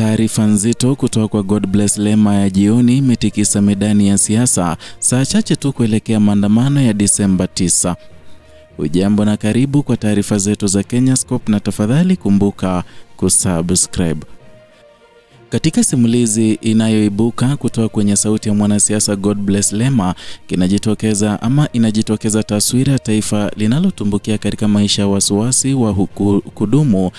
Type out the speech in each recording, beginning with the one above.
Taarifa nzito kutoka kwa Godbless Lema ya jioni imetikisa medani ya siasa saa chache tu kuelekea maandamano ya Disemba 9. Ujambo na karibu kwa taarifa zetu za Kenyascope, na tafadhali kumbuka kusubscribe. Katika simulizi inayoibuka kutoka kwenye sauti ya mwanasiasa Godbless Lema, inajitokeza taswira ya taifa linalotumbukia katika maisha ya wasiwasi wa kudumu.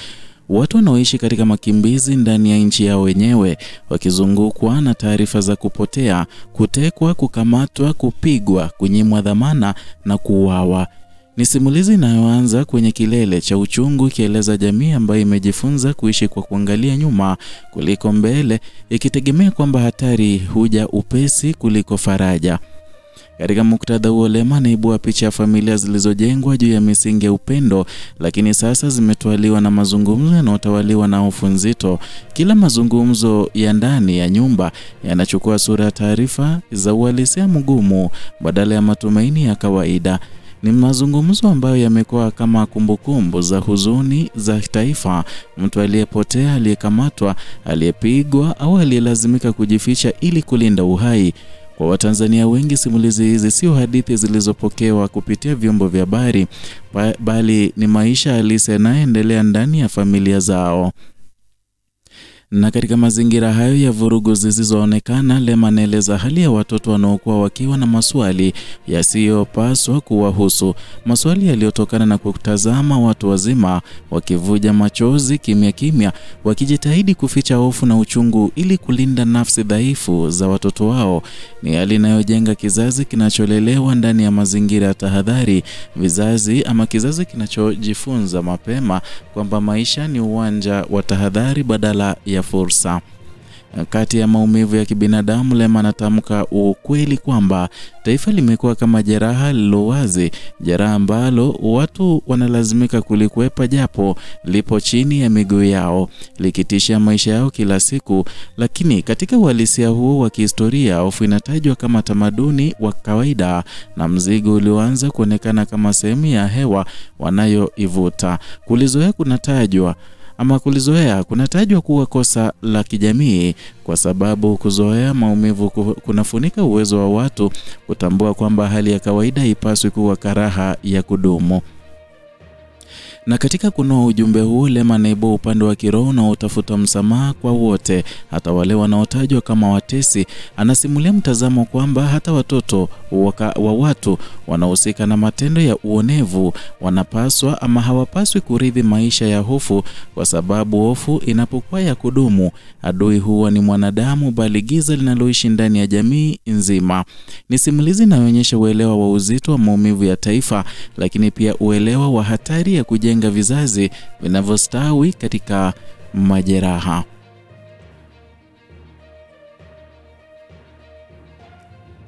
Watu wanaoishi katika makimbizi ndani ya nchi yao wenyewe, wakizungukwa na taarifa za kupotea, kutekwa, kukamatwa, kupigwa, kunyimwa dhamana na kuuawa. Ni simulizi inayoanza kwenye kilele cha uchungu, ikieleza jamii ambayo imejifunza kuishi kwa kuangalia nyuma kuliko mbele, ikitegemea kwamba hatari huja upesi kuliko faraja. Katika muktadha huo, Lema anaibua picha ya familia zilizojengwa juu ya misingi ya upendo, lakini sasa zimetwaliwa na mazungumzo yanayotawaliwa na hofu nzito. Kila mazungumzo ya ndani ya nyumba yanachukua sura ya taarifa za uhalisia mgumu badala ya matumaini ya kawaida. Ni mazungumzo ambayo yamekuwa kama kumbukumbu za huzuni za taifa: mtu aliyepotea, aliyekamatwa, aliyepigwa au aliyelazimika kujificha ili kulinda uhai. Kwa Watanzania wengi, simulizi hizi sio hadithi zilizopokewa kupitia vyombo vya habari, bali ni maisha halisi yanayoendelea ndani ya familia zao. Na katika mazingira hayo ya vurugu zisizoonekana, Lema anaeleza hali ya watoto wanaokuwa wakiwa na maswali yasiyopaswa kuwahusu, maswali yaliyotokana na kutazama watu wazima wakivuja machozi kimya kimya, wakijitahidi kuficha hofu na uchungu ili kulinda nafsi dhaifu za watoto wao. Ni hali inayojenga kizazi kinacholelewa ndani ya mazingira ya tahadhari, kizazi kinachojifunza mapema kwamba maisha ni uwanja wa tahadhari badala ya fursa. Kati ya maumivu ya kibinadamu, Lema anatamka ukweli kwamba taifa limekuwa kama jeraha lilowazi, jeraha ambalo watu wanalazimika kulikwepa japo lipo chini ya miguu yao, likitishia maisha yao kila siku. Lakini katika uhalisia huo wa kihistoria, hofu inatajwa kama tamaduni wa kawaida na mzigo ulioanza kuonekana kama sehemu ya hewa wanayoivuta. Kulizoea kunatajwa kuwa kosa la kijamii, kwa sababu kuzoea maumivu kunafunika uwezo wa watu kutambua kwamba hali ya kawaida haipaswi kuwa karaha ya kudumu. Na katika kunoa ujumbe huu, Lema anaibua upande wa kiroho na utafuta msamaha kwa wote, hata wale wanaotajwa kama watesi. Anasimulia mtazamo kwamba hata watoto wa watu wanahusika na matendo ya uonevu wanapaswa ama hawapaswi kurithi maisha ya hofu, kwa sababu hofu inapokuwa ya kudumu, adui huwa ni mwanadamu bali giza linaloishi ndani ya jamii nzima. Ni simulizi inayoonyesha uelewa wa uzito wa maumivu ya taifa, lakini pia uelewa wa hatari ya kujenga vizazi vinavyostawi katika majeraha.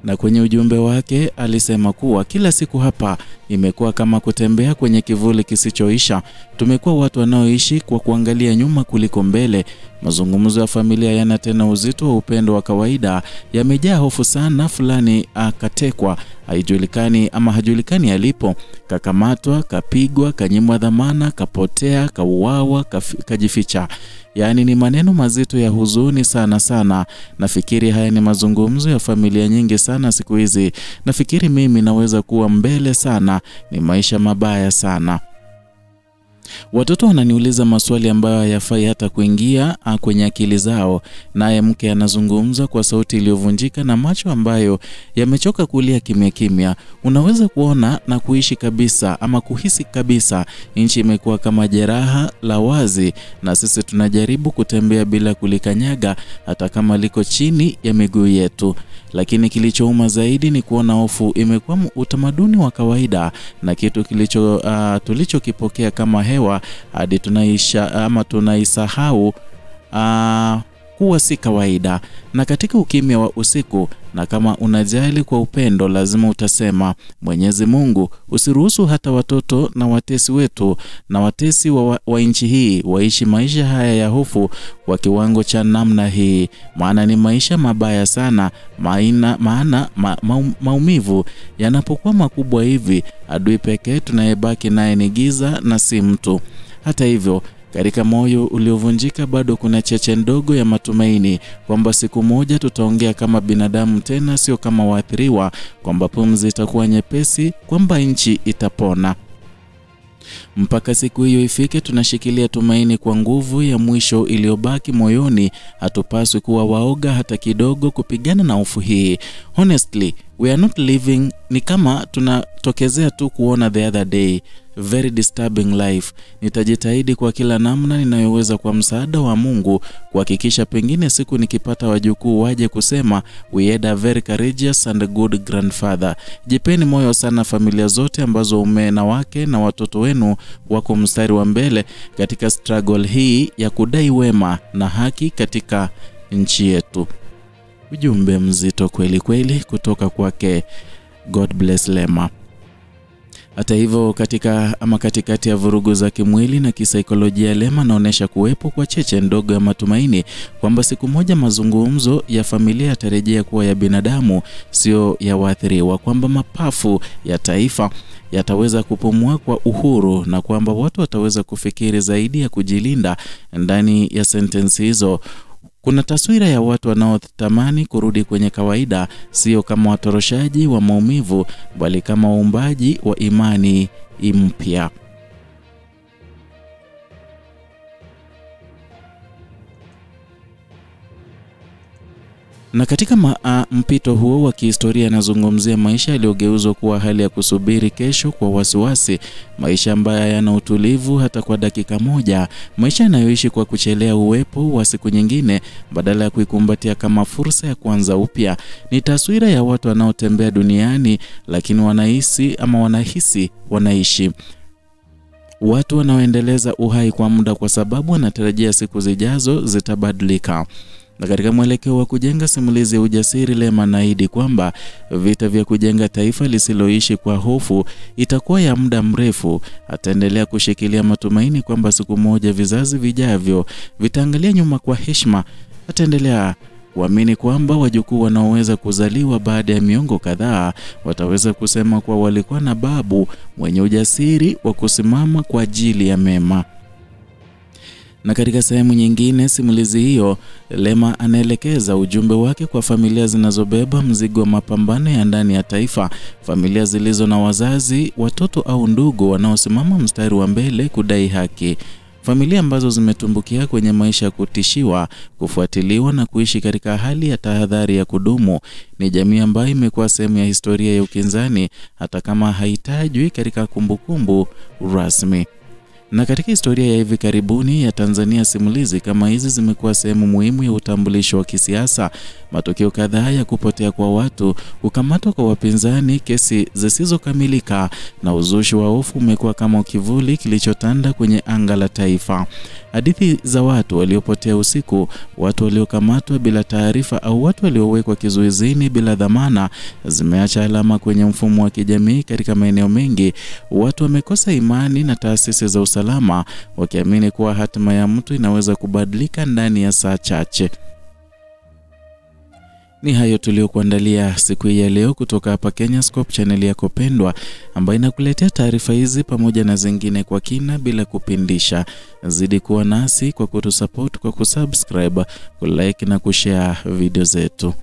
Na kwenye ujumbe wake alisema kuwa kila siku hapa imekuwa kama kutembea kwenye kivuli kisichoisha. Tumekuwa watu wanaoishi kwa kuangalia nyuma kuliko mbele. Mazungumzo ya familia yana tena uzito wa upendo wa kawaida, yamejaa hofu sana. Fulani akatekwa, hajulikani alipo, kakamatwa, kapigwa, kanyimwa dhamana, kapotea, kauawa, kajificha. Yaani ni maneno mazito ya huzuni sana. Nafikiri haya ni mazungumzo ya familia nyingi sana siku hizi. Nafikiri mimi naweza kuwa mbele sana. Ni maisha mabaya sana. Watoto wananiuliza maswali ambayo hayafai hata kuingia kwenye akili zao. Naye mke anazungumza kwa sauti iliyovunjika na macho ambayo yamechoka kulia kimya kimya. Unaweza kuona na kuishi kabisa ama kuhisi kabisa nchi imekuwa kama jeraha la wazi, na sisi tunajaribu kutembea bila kulikanyaga hata kama liko chini ya miguu yetu. Lakini kilichouma zaidi ni kuona hofu imekuwa utamaduni wa kawaida, na kitu tulichokipokea kama hewa hadi tunaisahau kuwa si kawaida. Na katika ukimya wa usiku, na kama unajali kwa upendo, lazima utasema, Mwenyezi Mungu, usiruhusu hata watoto na watesi wetu na watesi wa nchi hii waishi maisha haya ya hofu kwa kiwango cha namna hii, maana ni maisha mabaya sana. Maumivu yanapokuwa makubwa hivi, adui pekee tunayebaki naye ni giza na si mtu. Hata hivyo, Katika moyo uliovunjika bado kuna cheche ndogo ya matumaini kwamba siku moja tutaongea kama binadamu tena, sio kama waathiriwa, kwamba pumzi itakuwa nyepesi, kwamba nchi itapona. Mpaka siku hiyo ifike, tunashikilia tumaini kwa nguvu ya mwisho iliyobaki moyoni. Hatupaswi kuwa waoga hata kidogo kupigana na hofu hii. Honestly, we are not living ni kama tunatokezea tu kuona the other day. Very disturbing life. Nitajitahidi kwa kila namna ninayoweza kwa msaada wa Mungu kuhakikisha pengine siku nikipata wajukuu waje kusema we had a very courageous and good grandfather. Jipeni moyo sana familia zote ambazo ume na wake na watoto wenu wako mstari wa mbele katika struggle hii ya kudai wema na haki katika nchi yetu. Ujumbe mzito kweli kweli kutoka kwake God Bless Lema. Hata hivyo, katikati ya vurugu za kimwili na kisaikolojia, Lema anaonesha kuwepo kwa cheche ndogo ya matumaini kwamba siku moja mazungumzo ya familia yatarejea kuwa ya binadamu, sio ya waathiriwa, kwamba mapafu ya taifa yataweza kupumua kwa uhuru na kwamba watu wataweza kufikiri zaidi ya kujilinda. Ndani ya sentensi hizo kuna taswira ya watu wanaotamani kurudi kwenye kawaida, sio kama watoroshaji wa maumivu, bali kama waumbaji wa imani mpya. Na katika mpito huo wa kihistoria, anazungumzia maisha yaliyogeuzwa kuwa hali ya kusubiri kesho kwa wasiwasi, maisha ambayo hayana utulivu hata kwa dakika moja, maisha yanayoishi kwa kuchelea uwepo wa siku nyingine badala ya kuikumbatia kama fursa ya kuanza upya. Ni taswira ya watu wanaotembea duniani lakini wanahisi wanaishi. Watu wanaoendeleza uhai kwa muda kwa sababu wanatarajia siku zijazo zitabadilika. Na katika mwelekeo wa kujenga simulizi ya ujasiri, Lema anaahidi kwamba vita vya kujenga taifa lisiloishi kwa hofu itakuwa ya muda mrefu. Ataendelea kushikilia matumaini kwamba siku moja vizazi vijavyo vitaangalia nyuma kwa heshima. Ataendelea kuamini kwamba wajukuu wanaoweza kuzaliwa baada ya miongo kadhaa wataweza kusema kuwa walikuwa na babu mwenye ujasiri wa kusimama kwa ajili ya mema. Na katika sehemu nyingine simulizi hiyo, Lema anaelekeza ujumbe wake kwa familia zinazobeba mzigo wa mapambano ya ndani ya taifa, familia zilizo na wazazi, watoto au ndugu wanaosimama mstari wa mbele kudai haki. Familia ambazo zimetumbukia kwenye maisha ya kutishiwa, kufuatiliwa na kuishi katika hali ya tahadhari ya kudumu. Ni jamii ambayo imekuwa sehemu ya historia ya ukinzani hata kama haitajwi katika kumbukumbu rasmi. Na katika historia ya hivi karibuni ya Tanzania, simulizi kama hizi zimekuwa sehemu muhimu ya utambulisho wa kisiasa. Matokeo kadhaa ya kupotea kwa watu, kukamatwa kwa wapinzani, kesi zisizokamilika na uzushi wa hofu umekuwa kama kivuli kilichotanda kwenye anga la taifa. Hadithi za watu waliopotea usiku, watu waliokamatwa bila taarifa au watu waliowekwa kizuizini bila dhamana zimeacha alama kwenye mfumo wa kijamii katika maeneo mengi. Watu wamekosa imani na taasisi za usalama, wakiamini kuwa hatima ya mtu inaweza kubadilika ndani ya saa chache. Ni hayo tuliokuandalia siku hii ya leo kutoka hapa Kenyascope, channel yako pendwa ambayo inakuletea taarifa hizi pamoja na zingine kwa kina bila kupindisha. Zidi kuwa nasi kwa kutusupport kwa kusubscribe, kulike na kushare video zetu.